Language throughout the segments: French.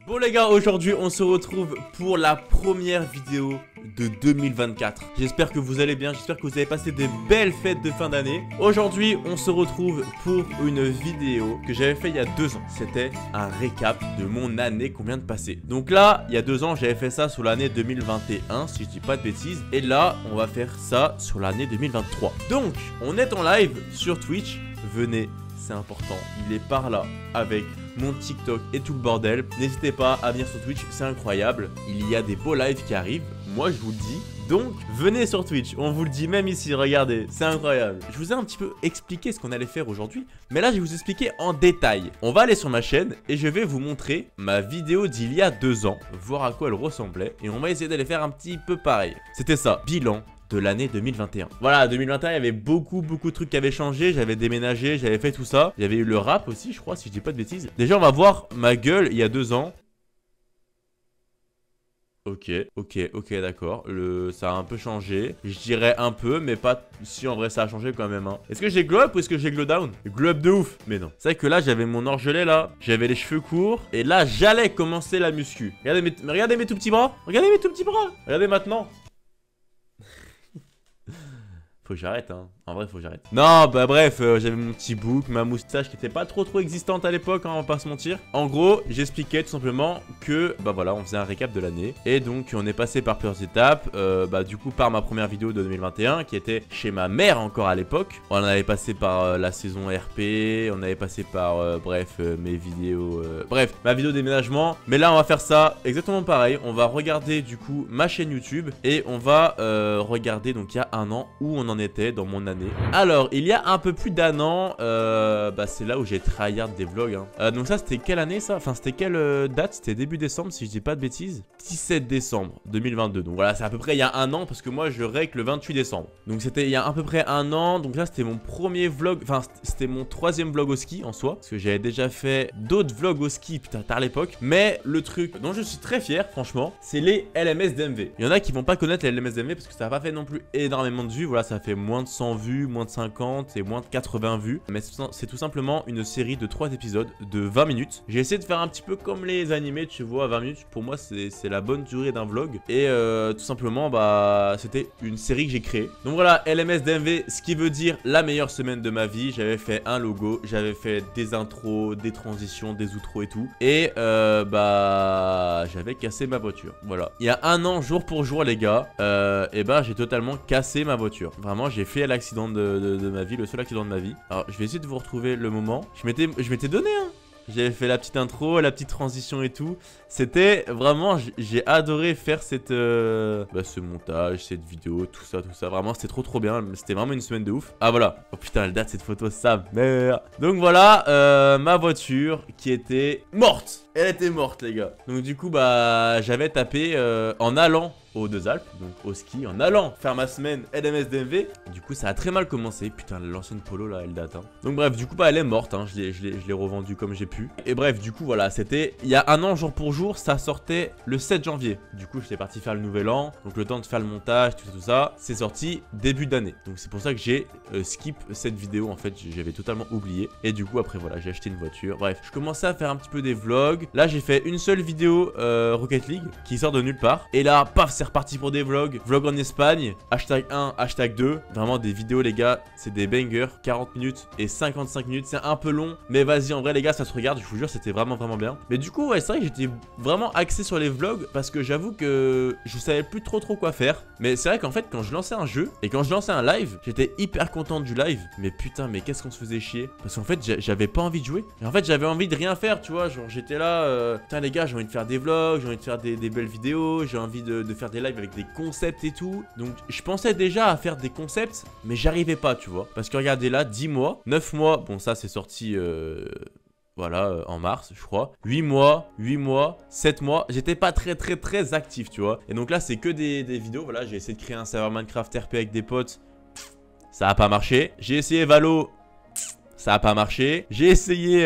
Bon les gars, aujourd'hui on se retrouve pour la première vidéo de 2024. J'espère que vous allez bien, j'espère que vous avez passé des belles fêtes de fin d'année. Aujourd'hui on se retrouve pour une vidéo que j'avais fait il y a 2 ans. C'était un récap de mon année qu'on vient de passer. Donc là, il y a 2 ans j'avais fait ça sur l'année 2021 si je dis pas de bêtises. Et là on va faire ça sur l'année 2023. Donc on est en live sur Twitch, venez. C'est important, il est par là avec mon TikTok et tout le bordel. N'hésitez pas à venir sur Twitch, c'est incroyable. Il y a des beaux lives qui arrivent, moi je vous le dis. Donc venez sur Twitch, on vous le dit même ici, regardez, c'est incroyable. Je vous ai un petit peu expliqué ce qu'on allait faire aujourd'hui, mais là je vais vous expliquer en détail. On va aller sur ma chaîne et je vais vous montrer ma vidéo d'il y a 2 ans, voir à quoi elle ressemblait. Et on va essayer d'aller faire un petit peu pareil. C'était ça, bilan de l'année 2021. Voilà, 2021, il y avait beaucoup de trucs qui avaient changé. J'avais déménagé, j'avais fait tout ça. Il y avait eu le rap aussi, je crois, si je dis pas de bêtises. Déjà, on va voir ma gueule il y a 2 ans. Ok, d'accord. Ça a un peu changé. Je dirais un peu, mais pas si en vrai ça a changé quand même. Hein. Est-ce que j'ai glow up ou est-ce que j'ai glow down? Glow up de ouf. Mais non. C'est vrai que là, j'avais mon orgelet là. J'avais les cheveux courts. Et là, j'allais commencer la muscu. Regardez mes tout petits bras. Regardez mes tout petits bras. Regardez maintenant. Faut que j'arrête, hein. En vrai, faut que j'arrête. Non, bah bref, j'avais mon petit bouc, ma moustache qui était pas trop existante à l'époque, hein, on va pas se mentir. En gros, j'expliquais tout simplement que, bah voilà, on faisait un récap de l'année. Et donc, on est passé par plusieurs étapes. Bah du coup, par ma première vidéo de 2021, qui était chez ma mère encore à l'époque. On avait passé par la saison RP, on avait passé par, bref, mes vidéos... bref, ma vidéo déménagement. Mais là, on va faire ça exactement pareil. On va regarder, du coup, ma chaîne YouTube. Et on va regarder, donc, il y a 1 an, où on en était dans mon année. Alors, il y a un peu plus d'1 an, bah c'est là où j'ai tryhard des vlogs. Hein. Donc ça, c'était quelle année ça? Enfin, c'était quelle date? C'était début décembre, si je dis pas de bêtises. 17 décembre 2022. Donc voilà, c'est à peu près il y a 1 an, parce que moi, je règle le 28 décembre. Donc c'était il y a à peu près 1 an. Donc là, c'était mon premier vlog, enfin, c'était mon 3e vlog au ski en soi. Parce que j'avais déjà fait d'autres vlogs au ski, putain, tard à l'époque. Mais le truc dont je suis très fier, franchement, c'est les LMS DMV. Il y en a qui vont pas connaître les LMS DMV parce que ça n'a pas fait non plus énormément de vues. Voilà, ça fait moins de 100 vues, moins de 50 et moins de 80 vues. Mais c'est tout simplement une série de 3 épisodes de 20 minutes. J'ai essayé de faire un petit peu comme les animés, tu vois, 20 minutes. Pour moi, c'est la bonne durée d'un vlog. Et tout simplement, bah, c'était une série que j'ai créée. Donc voilà, LMS DMV, ce qui veut dire la meilleure semaine de ma vie. J'avais fait un logo, j'avais fait des intros, des transitions, des outros et tout. Et bah, j'avais cassé ma voiture. Voilà. Il y a 1 an, jour pour jour, les gars, et bah, j'ai totalement cassé ma voiture. Vraiment, j'ai fait l'accident de ma vie, le seul accident de ma vie. Alors, je vais essayer de vous retrouver le moment. Je m'étais donné, hein. J'avais fait la petite intro, la petite transition et tout. C'était vraiment, j'ai adoré faire ce montage, cette vidéo, tout ça. Vraiment, c'était trop bien. C'était vraiment une semaine de ouf. Ah voilà. Oh putain, elle date cette photo, sa mère. Donc voilà, ma voiture qui était morte. Elle était morte, les gars. Donc du coup, bah, j'avais tapé en allant aux Deux Alpes, donc au ski, en allant faire ma semaine LMS DMV. Du coup, ça a très mal commencé. Putain, l'ancienne Polo, là, elle date. Hein. Donc bref, du coup, bah, elle est morte. Hein. Je l'ai revendue comme j'ai pu. Et bref, du coup, voilà, c'était il y a 1 an, jour pour jour. Ça sortait le 7 janvier. Du coup, j'étais parti faire le nouvel an. Donc le temps de faire le montage, tout ça. C'est sorti début d'année. Donc c'est pour ça que j'ai skip cette vidéo. En fait, j'avais totalement oublié. Et du coup, après, voilà, j'ai acheté une voiture. Bref, je commençais à faire un petit peu des vlogs. Là, j'ai fait une seule vidéo Rocket League qui sort de nulle part. Et là, paf, c'est reparti pour des vlogs. Vlog en Espagne, hashtag 1, hashtag 2. Vraiment des vidéos, les gars, c'est des bangers. 40 minutes et 55 minutes. C'est un peu long, mais vas-y, en vrai, les gars, ça se regarde. Je vous jure, c'était vraiment bien. Mais du coup, ouais, c'est vrai que j'étais vraiment axé sur les vlogs parce que j'avoue que je savais plus trop quoi faire. Mais c'est vrai qu'en fait, quand je lançais un jeu et quand je lançais un live, j'étais hyper content du live. Mais putain, mais qu'est-ce qu'on se faisait chier. Parce qu'en fait, j'avais pas envie de jouer. Et en fait, j'avais envie de rien faire, tu vois. Genre, j'étais là, putain, les gars, j'ai envie de faire des vlogs, j'ai envie de faire des belles vidéos, j'ai envie de faire des lives avec des concepts et tout. Donc je pensais déjà à faire des concepts, mais j'arrivais pas, tu vois. Parce que regardez là, 10 mois, 9 mois, bon ça c'est sorti voilà, en mars, je crois. 8 mois, 7 mois. J'étais pas très actif, tu vois. Et donc là, c'est que des vidéos. Voilà, j'ai essayé de créer un serveur Minecraft RP avec des potes. Ça a pas marché. J'ai essayé Valo. Ça a pas marché. J'ai essayé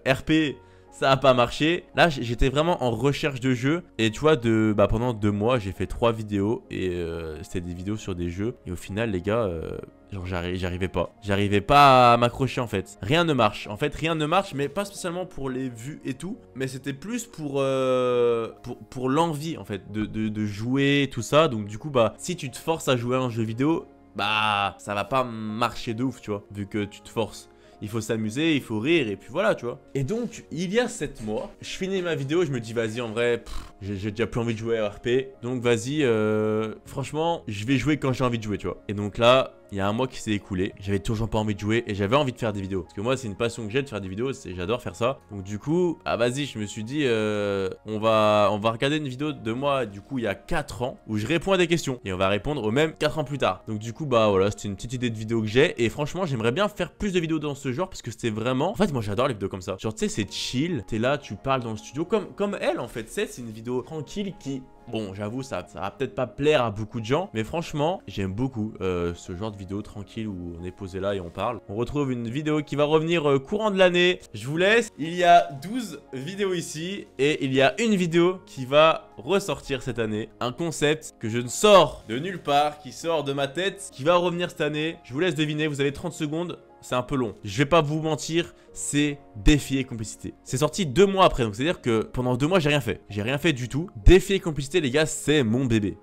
RP. ça a pas marché. Là, j'étais vraiment en recherche de jeux. Et tu vois, pendant 2 mois, j'ai fait 3 vidéos. Et c'était des vidéos sur des jeux. Et au final, les gars, genre j'arrivais pas. J'arrivais pas à m'accrocher en fait. Rien ne marche. En fait, rien ne marche, mais pas spécialement pour les vues et tout. Mais c'était plus pour l'envie en fait de jouer, tout ça. Donc du coup, bah, si tu te forces à jouer à un jeu vidéo, bah, ça va pas marcher de ouf, tu vois. Vu que tu te forces. Il faut s'amuser, il faut rire, et puis voilà, tu vois. Et donc, il y a 7 mois, je finis ma vidéo, je me dis, vas-y, en vrai, j'ai déjà plus envie de jouer à RP. Donc, vas-y, franchement, je vais jouer quand j'ai envie de jouer, tu vois. Et donc là, il y a un mois qui s'est écoulé, j'avais toujours pas envie de jouer et j'avais envie de faire des vidéos. Parce que moi, c'est une passion que j'ai de faire des vidéos, j'adore faire ça. Donc du coup, ah vas-y, je me suis dit, on va regarder une vidéo de moi, du coup, il y a 4 ans, où je réponds à des questions. Et on va répondre aux mêmes 4 ans plus tard. Donc du coup, bah voilà, c'était une petite idée de vidéo que j'ai. Et franchement, j'aimerais bien faire plus de vidéos dans ce genre, parce que c'était vraiment... En fait, moi, j'adore les vidéos comme ça. Genre, tu sais, c'est chill, t'es là, tu parles dans le studio, comme elle, en fait. C'est une vidéo tranquille qui... Bon, j'avoue, ça va peut-être pas plaire à beaucoup de gens, mais franchement, j'aime beaucoup ce genre de vidéo tranquille où on est posé là et on parle. On retrouve une vidéo qui va revenir courant de l'année. Je vous laisse. Il y a 12 vidéos ici et il y a une vidéo qui va ressortir cette année. Un concept que je ne sors de nulle part, qui sort de ma tête, qui va revenir cette année. Je vous laisse deviner, vous avez 30 secondes. C'est un peu long. Je vais pas vous mentir, c'est Défi et Complicité. C'est sorti 2 mois après, donc c'est-à-dire que pendant 2 mois, j'ai rien fait. J'ai rien fait du tout. Défi et Complicité, les gars, c'est mon bébé.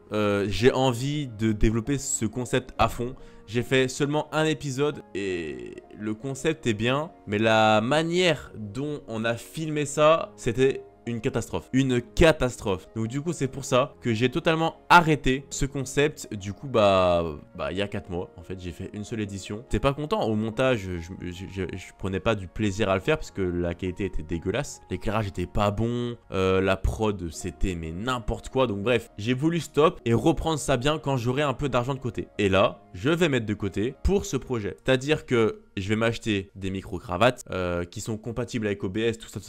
J'ai envie de développer ce concept à fond. J'ai fait seulement un épisode et le concept est bien, mais la manière dont on a filmé ça, c'était... une catastrophe. Une catastrophe. Donc du coup, c'est pour ça que j'ai totalement arrêté ce concept. Du coup, il y a 4 mois, en fait, j'ai fait une seule édition. J'étais pas content. Au montage, je prenais pas du plaisir à le faire parce que la qualité était dégueulasse. L'éclairage était pas bon. La prod, c'était mais n'importe quoi. Donc bref, j'ai voulu stop et reprendre ça bien quand j'aurai un peu d'argent de côté. Et là, je vais mettre de côté pour ce projet. C'est-à-dire que je vais m'acheter des micro-cravates qui sont compatibles avec OBS, tout ça,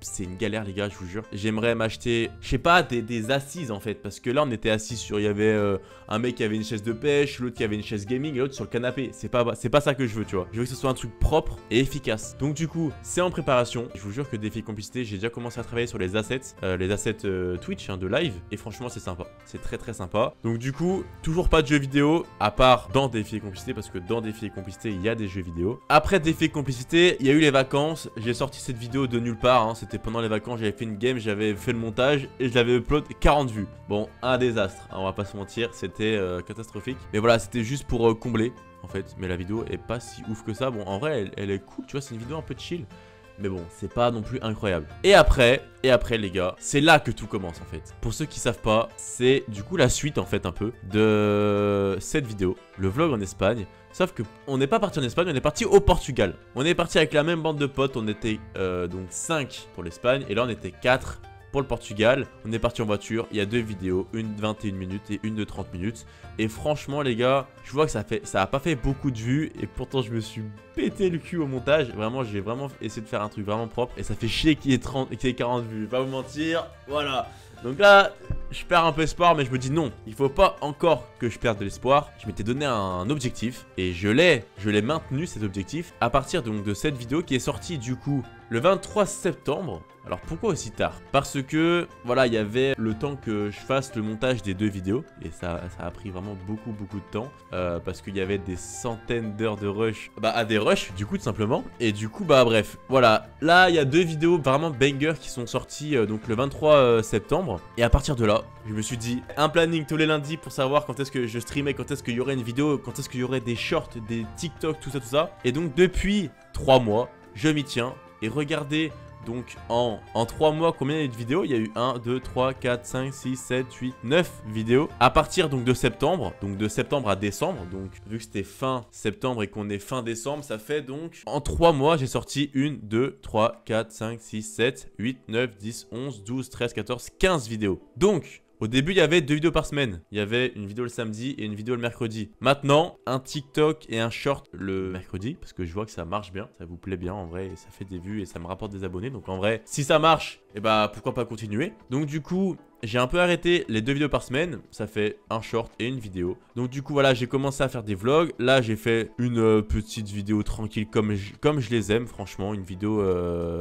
c'est une galère les gars, je vous jure. J'aimerais m'acheter, je sais pas, des assises en fait, parce que là on était assis sur, il y avait un mec qui avait une chaise de pêche, l'autre qui avait une chaise gaming et l'autre sur le canapé. C'est pas ça que je veux, tu vois. Je veux que ce soit un truc propre et efficace. Donc du coup, c'est en préparation. Je vous jure que Défi Complicité, j'ai déjà commencé à travailler sur les assets Twitch de live, et franchement c'est sympa. C'est très très sympa. Donc du coup, toujours pas de jeux vidéo, à part dans Défi et Complicité, parce que dans Défi et Complicité, il y a des jeux vidéo. Après Défi et Complicité, il y a eu les vacances. J'ai sorti cette vidéo de nulle part, hein. C'était pendant les vacances, j'avais fait une game, j'avais fait le montage et je l'avais upload 40 vues. Bon, un désastre, hein, on va pas se mentir, c'était catastrophique. Mais voilà, c'était juste pour combler en fait. Mais la vidéo est pas si ouf que ça. Bon, en vrai, elle est cool, tu vois, c'est une vidéo un peu chill. Mais bon, c'est pas non plus incroyable. Et après les gars, c'est là que tout commence en fait. Pour ceux qui savent pas, c'est du coup la suite en fait un peu de cette vidéo, le vlog en Espagne. Sauf que on n'est pas parti en Espagne, on est parti au Portugal. On est parti avec la même bande de potes, on était donc 5 pour l'Espagne et là on était 4 pour le Portugal. On est parti en voiture, il y a 2 vidéos, une de 21 minutes et une de 30 minutes. Et franchement les gars, je vois que ça a pas fait beaucoup de vues et pourtant je me suis pété le cul au montage. Vraiment, j'ai vraiment essayé de faire un truc vraiment propre et ça fait chier qu'il y ait 40 vues. Je vais pas vous mentir, voilà. Donc là, je perds un peu espoir, mais je me dis non, il faut pas encore que je perde de l'espoir. Je m'étais donné un objectif et je l'ai maintenu cet objectif à partir donc de cette vidéo qui est sortie du coup le 23 septembre. Alors pourquoi aussi tard? Parce que voilà, il y avait le temps que je fasse le montage des 2 vidéos et ça a pris vraiment beaucoup de temps parce qu'il y avait des centaines d'heures de rush, à des rushs du coup tout simplement. Et du coup bref, voilà, là il y a 2 vidéos vraiment banger qui sont sorties donc le 23 septembre. Et à partir de là, je me suis dit un planning tous les lundis pour savoir quand est-ce que je streamais, quand est-ce qu'il y aurait une vidéo, quand est-ce qu'il y aurait des shorts, des TikTok, tout ça. Et donc depuis 3 mois, je m'y tiens et regardez. Donc en 3 mois, combien il y a eu de vidéos? Il y a eu 1, 2, 3, 4, 5, 6, 7, 8, 9 vidéos. À partir donc de septembre, donc de septembre à décembre. Donc vu que c'était fin septembre et qu'on est fin décembre, ça fait donc en 3 mois, j'ai sorti 1, 2, 3, 4, 5, 6, 7, 8, 9, 10, 11, 12, 13, 14, 15 vidéos. Donc... au début, il y avait 2 vidéos par semaine. Il y avait une vidéo le samedi et une vidéo le mercredi. Maintenant, un TikTok et un short le mercredi. Parce que je vois que ça marche bien. Ça vous plaît bien en vrai. Et ça fait des vues et ça me rapporte des abonnés. Donc en vrai, si ça marche, et pourquoi pas continuer. Donc du coup, j'ai un peu arrêté les 2 vidéos par semaine. Ça fait un short et une vidéo. Donc du coup, voilà, j'ai commencé à faire des vlogs. Là, j'ai fait une petite vidéo tranquille comme je les aime, franchement. Une vidéo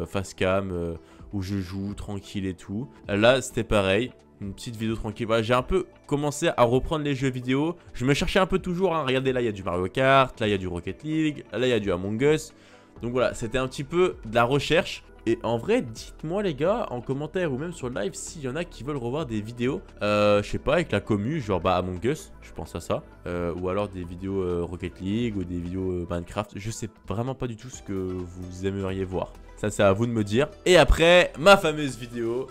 face cam où je joue tranquille et tout. Là, c'était pareil. Une petite vidéo tranquille. Voilà, j'ai un peu commencé à reprendre les jeux vidéo. Je me cherchais un peu toujours. Hein. Regardez, là, il y a du Mario Kart. Là, il y a du Rocket League. Là, il y a du Among Us. Donc voilà, c'était un petit peu de la recherche. Et en vrai, dites-moi les gars, en commentaire ou même sur le live, s'il y en a qui veulent revoir des vidéos, je sais pas, avec la commu, genre bah Among Us, je pense à ça. Ou alors des vidéos Rocket League ou des vidéos Minecraft. Je sais vraiment pas du tout ce que vous aimeriez voir. Ça, c'est à vous de me dire. Et après, ma fameuse vidéo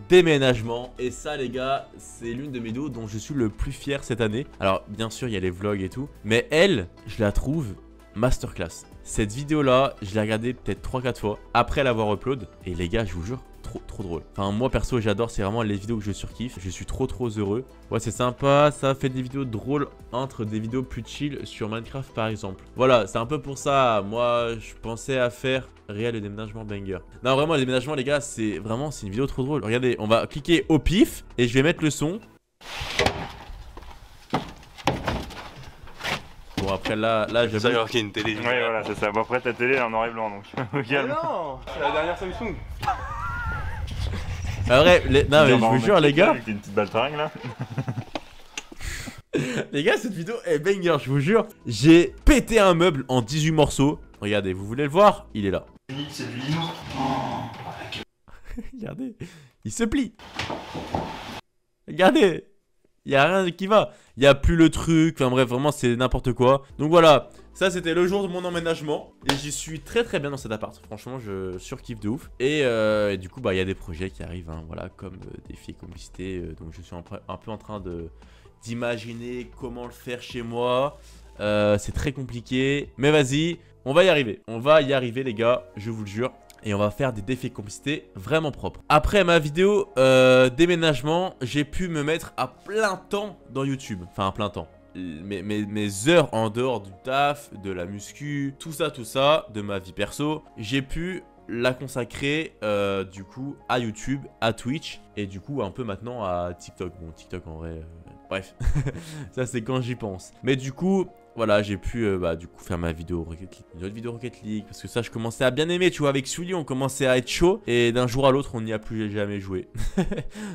déménagement. Et ça les gars, c'est l'une de mes vidéos dont je suis le plus fier cette année. Alors bien sûr, il y a les vlogs et tout. Mais elle, je la trouve masterclass. Cette vidéo là, je l'ai regardée peut-être 3-4 fois après l'avoir upload. Et les gars, je vous jure, trop drôle. Enfin moi perso j'adore, c'est vraiment les vidéos que je surkiffe. Je suis trop heureux. Ouais, c'est sympa, ça fait des vidéos drôles entre des vidéos plus chill sur Minecraft par exemple. Voilà, c'est un peu pour ça, moi je pensais à faire réel le déménagement banger. Non vraiment le déménagement les gars, c'est une vidéo trop drôle. Regardez, on va cliquer au pif et je vais mettre le son. Bon après là j'avoue. Ça alors qu'il y a une télé. Ouais voilà c'est ça, bon après ta télé elle est en noir et blanc donc calme. Non, c'est la dernière Samsung. Ah vrai, non mais je vous jure les gars. Avec une petite baltringue là. Les gars, cette vidéo est banger, je vous jure. J'ai pété un meuble en 18 morceaux. Regardez, vous voulez le voir? Il est là. C'est du lino. Regardez, il se plie. Regardez, il n'y a rien qui va. Il n'y a plus le truc, enfin bref, vraiment c'est n'importe quoi. Donc voilà, ça c'était le jour de mon emménagement. Et j'y suis très bien dans cet appart. Franchement, je surkiffe de ouf. Et du coup, bah il y a des projets qui arrivent, hein, voilà, comme défi et complicité. Donc je suis un peu en train d'imaginer comment le faire chez moi. C'est très compliqué. Mais vas-y, on va y arriver. On va y arriver les gars, je vous le jure. Et on va faire des défis de complicité vraiment propres. Après ma vidéo déménagement, j'ai pu me mettre à plein temps dans YouTube. Enfin à plein temps. Mes heures en dehors du taf, de la muscu, tout ça, de ma vie perso, j'ai pu la consacrer du coup à YouTube, à Twitch et du coup un peu maintenant à TikTok. Bon TikTok en vrai, bref, ça c'est quand j'y pense. Mais du coup... Voilà, j'ai pu du coup faire ma vidéo Rocket League, une autre vidéo Rocket League, parce que ça je commençais à bien aimer, tu vois, avec Sully on commençait à être chaud, et d'un jour à l'autre on n'y a plus jamais joué.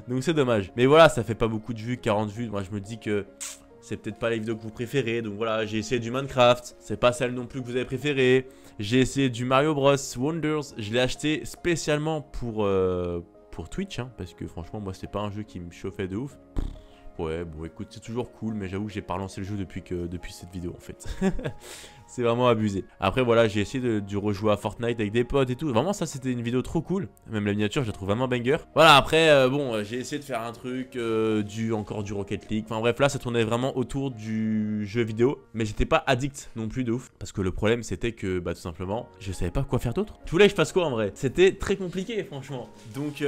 Donc c'est dommage. Mais voilà, ça fait pas beaucoup de vues, 40 vues, moi je me dis que c'est peut-être pas les vidéos que vous préférez, donc voilà, j'ai essayé du Minecraft, c'est pas celle non plus que vous avez préférée. J'ai essayé du Mario Bros Wonders, je l'ai acheté spécialement pour Twitch, hein, parce que franchement moi c'est pas un jeu qui me chauffait de ouf. Ouais, bon écoute, c'est toujours cool, mais j'avoue que j'ai pas relancé le jeu depuis cette vidéo en fait. C'est vraiment abusé. Après voilà, j'ai essayé de rejouer à Fortnite avec des potes et tout. Vraiment ça c'était une vidéo trop cool. Même la miniature je la trouve vraiment banger. Voilà après bon j'ai essayé de faire un truc encore du Rocket League. Enfin bref là ça tournait vraiment autour du jeu vidéo. Mais j'étais pas addict non plus de ouf. Parce que le problème c'était que bah tout simplement je savais pas quoi faire d'autre. Je voulais que je fasse quoi en vrai? C'était très compliqué franchement. Donc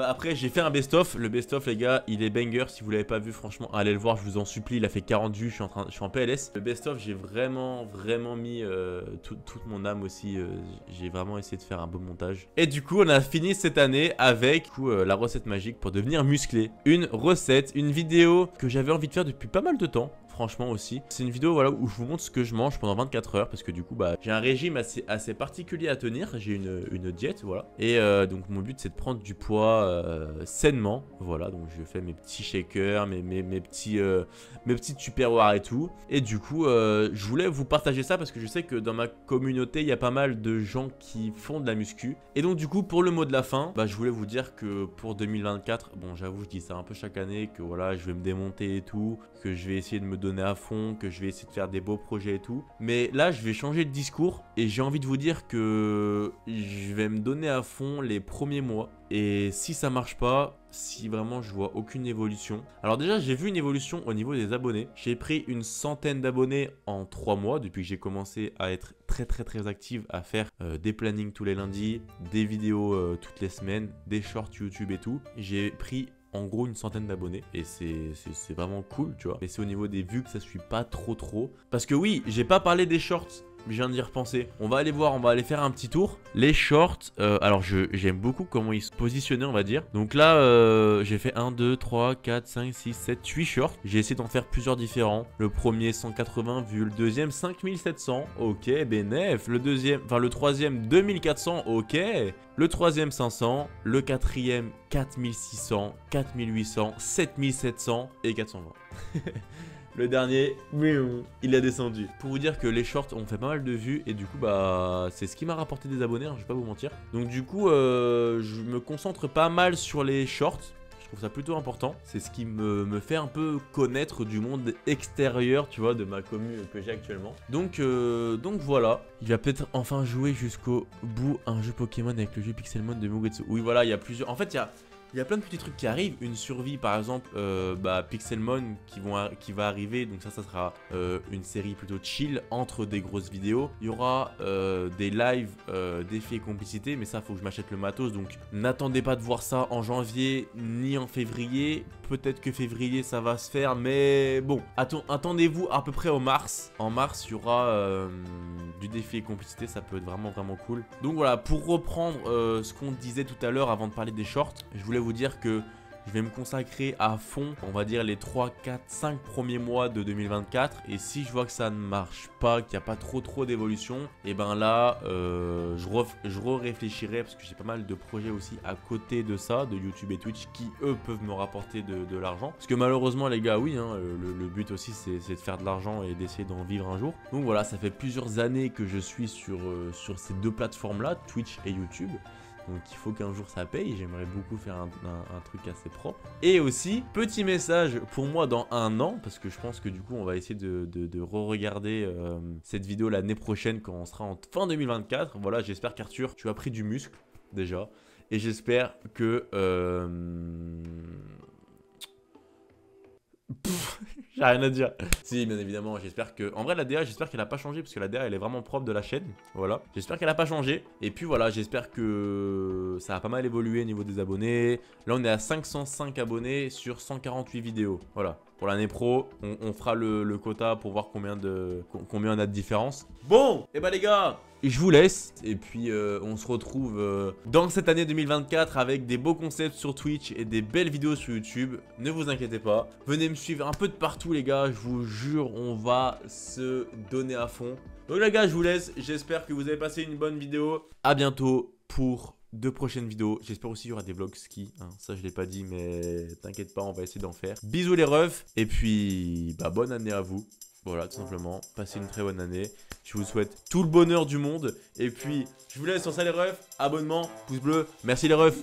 après j'ai fait un best-of. Le best-of les gars il est banger. Si vous l'avez pas vu franchement allez le voir je vous en supplie. Il a fait 40 vues, je suis en PLS. Le best-of j'ai vraiment mis toute mon âme aussi. J'ai vraiment essayé de faire un beau montage. Et du coup on a fini cette année avec la recette magique pour devenir musclé. Une recette, une vidéo que j'avais envie de faire depuis pas mal de temps. Franchement aussi. C'est une vidéo voilà, où je vous montre ce que je mange pendant 24 heures. Parce que du coup bah, j'ai un régime assez particulier à tenir. J'ai une diète voilà. Et donc mon but c'est de prendre du poids sainement. Voilà donc je fais mes petits shakers, mes petites tupperwares et tout. Et du coup je voulais vous partager ça parce que je sais que dans ma communauté il y a pas mal de gens qui font de la muscu. Et donc du coup pour le mot de la fin bah, je voulais vous dire que pour 2024, bon j'avoue je dis ça un peu chaque année, que voilà je vais me démonter et tout, que je vais essayer de me donner à fond, que je vais essayer de faire des beaux projets et tout. Mais là je vais changer de discours et j'ai envie de vous dire que je vais me donner à fond les premiers mois. Et si ça marche pas, si vraiment je vois aucune évolution. Alors déjà j'ai vu une évolution au niveau des abonnés. J'ai pris une centaine d'abonnés en 3 mois depuis que j'ai commencé à être très active, à faire des plannings tous les lundis, des vidéos toutes les semaines, des shorts YouTube et tout. J'ai pris en gros une centaine d'abonnés et c'est vraiment cool tu vois. Mais c'est au niveau des vues que ça suit pas trop. Parce que oui, j'ai pas parlé des shorts je viens d'y repenser. On va aller voir, on va aller faire un petit tour. Les shorts, alors j'aime beaucoup comment ils se positionnaient, on va dire. Donc là, j'ai fait 1, 2, 3, 4, 5, 6, 7, 8 shorts. J'ai essayé d'en faire plusieurs différents. Le premier 180 vues, le deuxième 5700, ok, bénef. Le deuxième, enfin le troisième 2400, ok. Le troisième 500, le quatrième 4600, 4800, 7700 et 420. Le dernier, il a descendu. Pour vous dire que les shorts ont fait pas mal de vues et du coup bah c'est ce qui m'a rapporté des abonnés, hein, je vais pas vous mentir. Donc du coup je me concentre pas mal sur les shorts. Je trouve ça plutôt important. C'est ce qui me fait un peu connaître du monde extérieur, tu vois, de ma commune que j'ai actuellement. Donc voilà. Il va peut-être enfin jouer jusqu'au bout un jeu Pokémon avec le jeu Pixelmon de Mugetsu. Oui voilà, il y a plusieurs... En fait il y a plein de petits trucs qui arrivent, une survie par exemple, Pixelmon qui va arriver, donc ça sera une série plutôt chill entre des grosses vidéos. Il y aura des lives, défis et complicité, mais ça faut que je m'achète le matos, donc n'attendez pas de voir ça en janvier ni en février. Peut-être que février ça va se faire, mais bon, attendez-vous à peu près au mars. En mars il y aura du défi et complicité, ça peut être vraiment cool. Donc voilà, pour reprendre ce qu'on disait tout à l'heure avant de parler des shorts, je voulais vous dire que je vais me consacrer à fond, on va dire les 3, 4, 5 premiers mois de 2024. Et si je vois que ça ne marche pas, qu'il n'y a pas trop d'évolution, et ben là, je réfléchirai parce que j'ai pas mal de projets aussi à côté de ça, de YouTube et Twitch, qui eux peuvent me rapporter de l'argent. Parce que malheureusement les gars, oui, hein, le but aussi c'est de faire de l'argent et d'essayer d'en vivre un jour. Donc voilà, ça fait plusieurs années que je suis sur ces deux plateformes là, Twitch et YouTube. Donc il faut qu'un jour ça paye, j'aimerais beaucoup faire un truc assez propre. Et aussi, petit message pour moi dans un an, parce que je pense que du coup on va essayer de re-regarder cette vidéo l'année prochaine quand on sera en fin 2024. Voilà, j'espère qu'Arthur, tu as pris du muscle déjà. Et j'espère que... J'ai rien à dire. Si, bien évidemment, j'espère que... En vrai, la DA, j'espère qu'elle a pas changé, parce que la DA, elle est vraiment propre de la chaîne. Voilà. J'espère qu'elle a pas changé. Et puis voilà, j'espère que ça a pas mal évolué au niveau des abonnés. Là, on est à 505 abonnés sur 148 vidéos. Voilà. Pour l'année pro, on fera le quota pour voir combien on a de différence. Bon, et bah les gars, je vous laisse. Et puis on se retrouve dans cette année 2024 avec des beaux concepts sur Twitch et des belles vidéos sur YouTube. Ne vous inquiétez pas. Venez me suivre un peu de partout les gars. Je vous jure, on va se donner à fond. Donc les gars, je vous laisse. J'espère que vous avez passé une bonne vidéo. À bientôt pour de prochaines vidéos. J'espère aussi qu'il y aura des vlogs ski, hein. Ça je l'ai pas dit, mais t'inquiète pas, on va essayer d'en faire. Bisous les refs. Et puis bah bonne année à vous. Voilà, tout simplement, passez une très bonne année. Je vous souhaite tout le bonheur du monde. Et puis je vous laisse sur ça les refs. Abonnement, pouce bleu. Merci les refs.